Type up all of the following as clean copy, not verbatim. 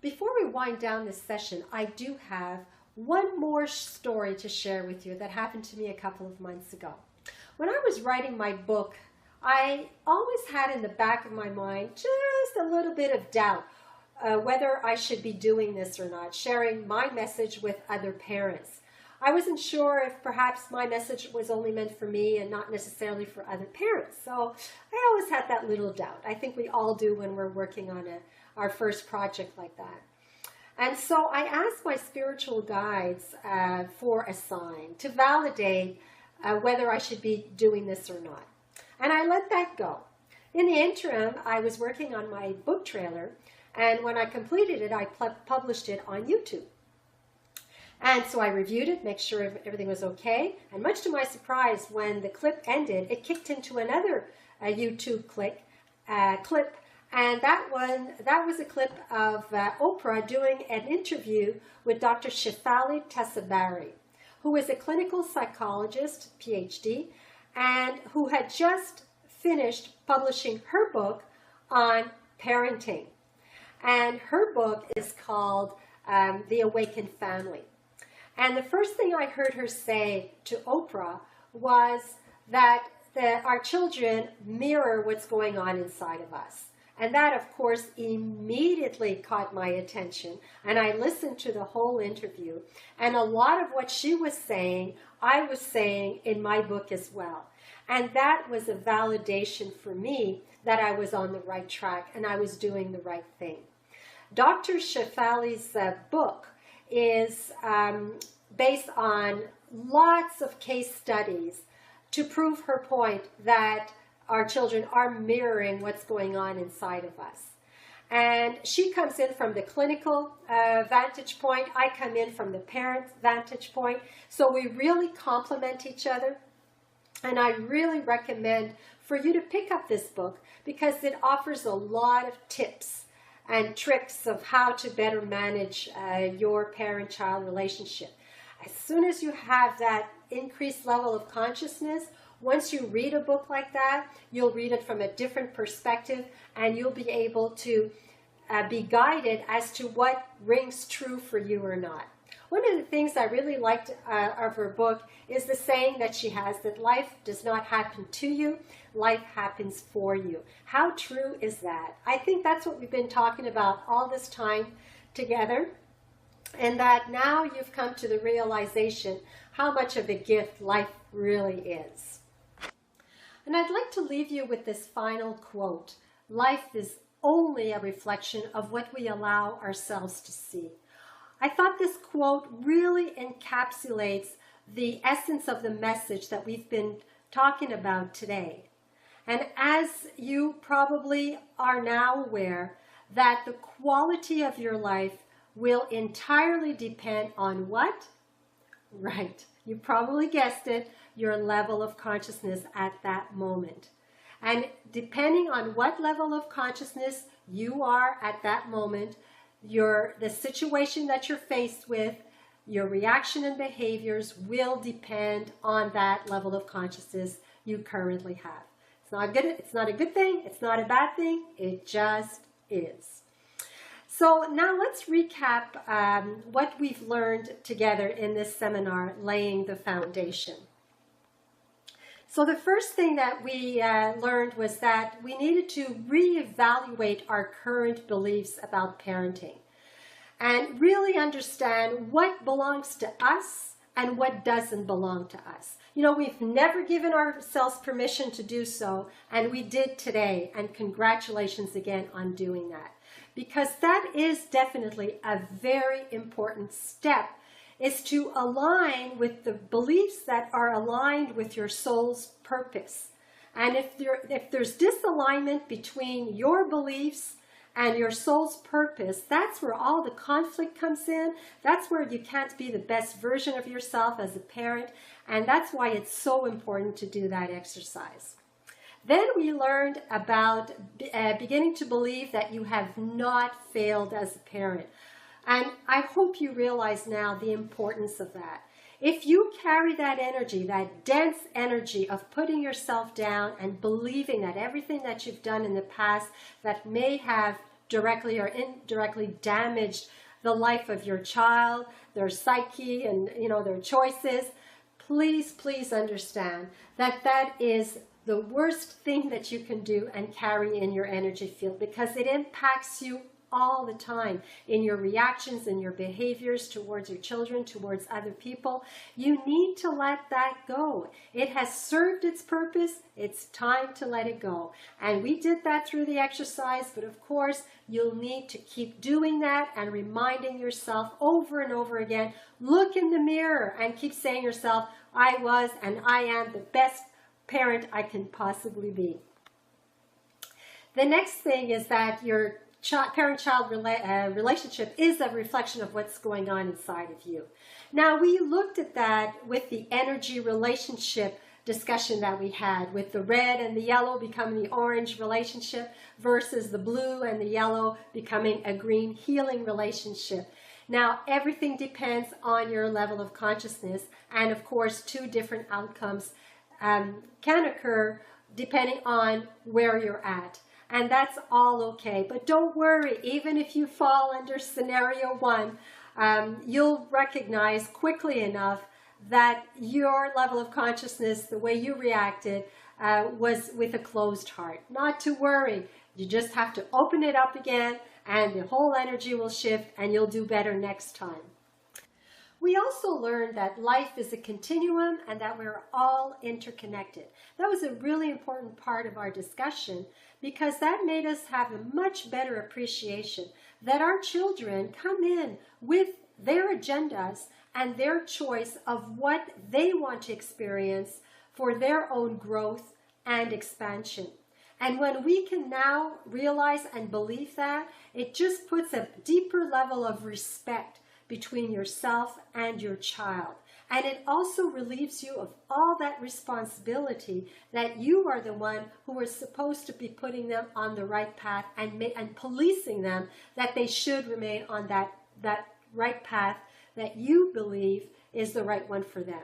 Before we wind down this session, I do have one more story to share with you that happened to me a couple of months ago. When I was writing my book, I always had in the back of my mind just a little bit of doubt whether I should be doing this or not, sharing my message with other parents. I wasn't sure if perhaps my message was only meant for me and not necessarily for other parents. So I always had that little doubt. I think we all do when we're working on our first project like that. And so I asked my spiritual guides for a sign to validate whether I should be doing this or not. And I let that go. In the interim, I was working on my book trailer, and when I completed it, I published it on YouTube. And so I reviewed it, make sure everything was okay. And much to my surprise, when the clip ended, it kicked into another YouTube clip. And that was a clip of Oprah doing an interview with Dr. Shefali Tessabari, who is a clinical psychologist, PhD, and who had just finished publishing her book on parenting. And her book is called The Awakened Family. And the first thing I heard her say to Oprah was that our children mirror what's going on inside of us. And that, of course, immediately caught my attention. And I listened to the whole interview. And a lot of what she was saying, I was saying in my book as well. And that was a validation for me that I was on the right track and I was doing the right thing. Dr. Shefali's book is based on lots of case studies to prove her point that our children are mirroring what's going on inside of us. And she comes in from the clinical vantage point. I come in from the parent vantage point. So we really complement each other. And I really recommend for you to pick up this book because it offers a lot of tips and tricks of how to better manage your parent-child relationship. As soon as you have that increased level of consciousness, once you read a book like that, you'll read it from a different perspective and you'll be able to be guided as to what rings true for you or not. One of the things I really liked of her book is the saying that she has, that life does not happen to you, life happens for you. How true is that? I think that's what we've been talking about all this time together, and that now you've come to the realization how much of a gift life really is. And I'd like to leave you with this final quote. Life is only a reflection of what we allow ourselves to see. I thought this quote really encapsulates the essence of the message that we've been talking about today. And as you probably are now aware, that the quality of your life will entirely depend on what? Right, you probably guessed it, your level of consciousness at that moment. And depending on what level of consciousness you are at that moment, the situation that you're faced with, your reaction and behaviors will depend on that level of consciousness you currently have. It's not a good thing, it's not a bad thing, it just is. So now let's recap what we've learned together in this seminar, Laying the Foundation. So the first thing that we learned was that we needed to reevaluate our current beliefs about parenting and really understand what belongs to us and what doesn't belong to us. You know, we've never given ourselves permission to do so, and we did today, and congratulations again on doing that. Because that is definitely a very important step, is to align with the beliefs that are aligned with your soul's purpose. And if there's disalignment between your beliefs and your soul's purpose, that's where all the conflict comes in. That's where you can't be the best version of yourself as a parent. And that's why it's so important to do that exercise. Then we learned about beginning to believe that you have not failed as a parent. And I hope you realize now the importance of that. If you carry that energy, that dense energy of putting yourself down and believing that everything that you've done in the past that may have directly or indirectly damaged the life of your child, their psyche, and their choices, please, please understand that that is the worst thing that you can do and carry in your energy field, because it impacts you all the time in your reactions and your behaviors towards your children, towards other people. You need to let that go. It has served its purpose. It's time to let it go. And we did that through the exercise, but of course, you'll need to keep doing that and reminding yourself over and over again. Look in the mirror and keep saying to yourself, I was and I am the best parent I can possibly be. The next thing is that your parent-child relationship is a reflection of what's going on inside of you. Now, we looked at that with the energy relationship discussion that we had, with the red and the yellow becoming the orange relationship versus the blue and the yellow becoming a green healing relationship. Now, everything depends on your level of consciousness, and of course, two different outcomes can occur depending on where you're at. And that's all okay. But don't worry, even if you fall under scenario 1, you'll recognize quickly enough that your level of consciousness, the way you reacted, was with a closed heart. Not to worry. You just have to open it up again, and the whole energy will shift, and you'll do better next time. We also learned that life is a continuum and that we're all interconnected. That was a really important part of our discussion, because that made us have a much better appreciation that our children come in with their agendas and their choice of what they want to experience for their own growth and expansion. And when we can now realize and believe that, it just puts a deeper level of respect between yourself and your child. And it also relieves you of all that responsibility that you are the one who is supposed to be putting them on the right path and policing them that they should remain on that right path that you believe is the right one for them.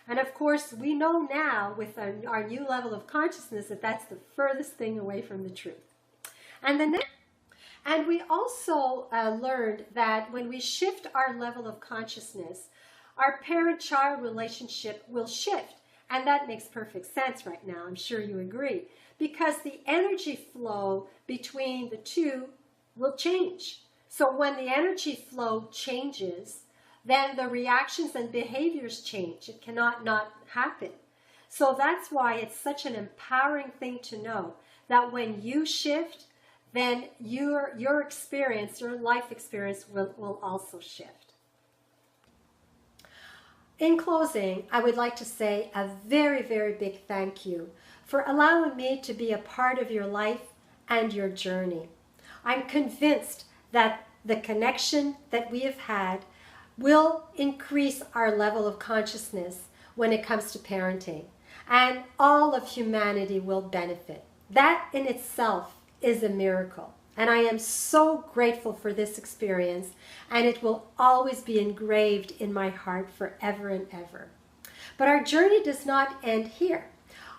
And of course, we know now with our new level of consciousness that that's the furthest thing away from the truth. And we also learned that when we shift our level of consciousness, our parent-child relationship will shift. And that makes perfect sense right now. I'm sure you agree. Because the energy flow between the two will change. So when the energy flow changes, then the reactions and behaviors change. It cannot not happen. So that's why it's such an empowering thing to know that when you shift, then your experience, your life experience will also shift. In closing, I would like to say a very, very big thank you for allowing me to be a part of your life and your journey. I'm convinced that the connection that we have had will increase our level of consciousness when it comes to parenting, and all of humanity will benefit. That in itself is a miracle. And I am so grateful for this experience, and it will always be engraved in my heart forever and ever. But our journey does not end here.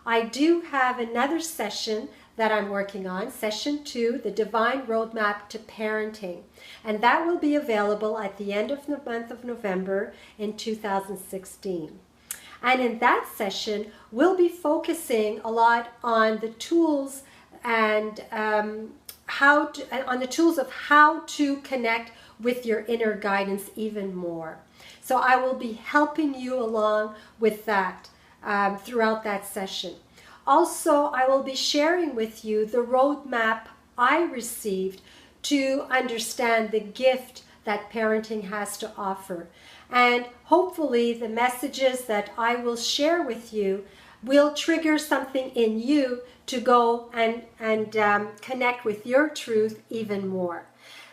I do have another session that I'm working on, session 2, the Divine Roadmap to Parenting. And that will be available at the end of the month of November in 2016. And in that session, we'll be focusing a lot on the tools and on the tools of how to connect with your inner guidance even more. So I will be helping you along with that throughout that session. Also, I will be sharing with you the roadmap I received to understand the gift that parenting has to offer. And hopefully the messages that I will share with you will trigger something in you to go and connect with your truth even more.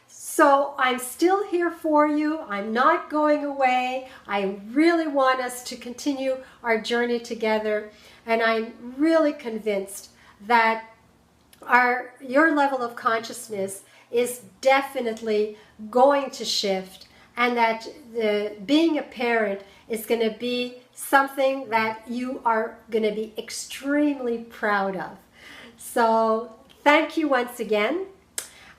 So I'm still here for you. I'm not going away. I really want us to continue our journey together. And I'm really convinced that your level of consciousness is definitely going to shift, and that being a parent is going to be something that you are going to be extremely proud of. So thank you once again.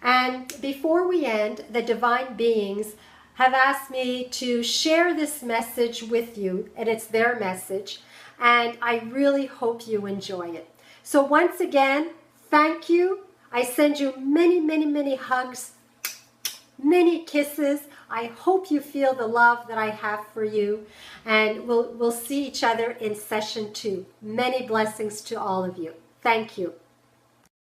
And before we end, the divine beings have asked me to share this message with you, and it's their message, and I really hope you enjoy it. So once again, thank you. I send you many, many, many hugs, many kisses. I hope you feel the love that I have for you, and we'll see each other in session 2. Many blessings to all of you. Thank you.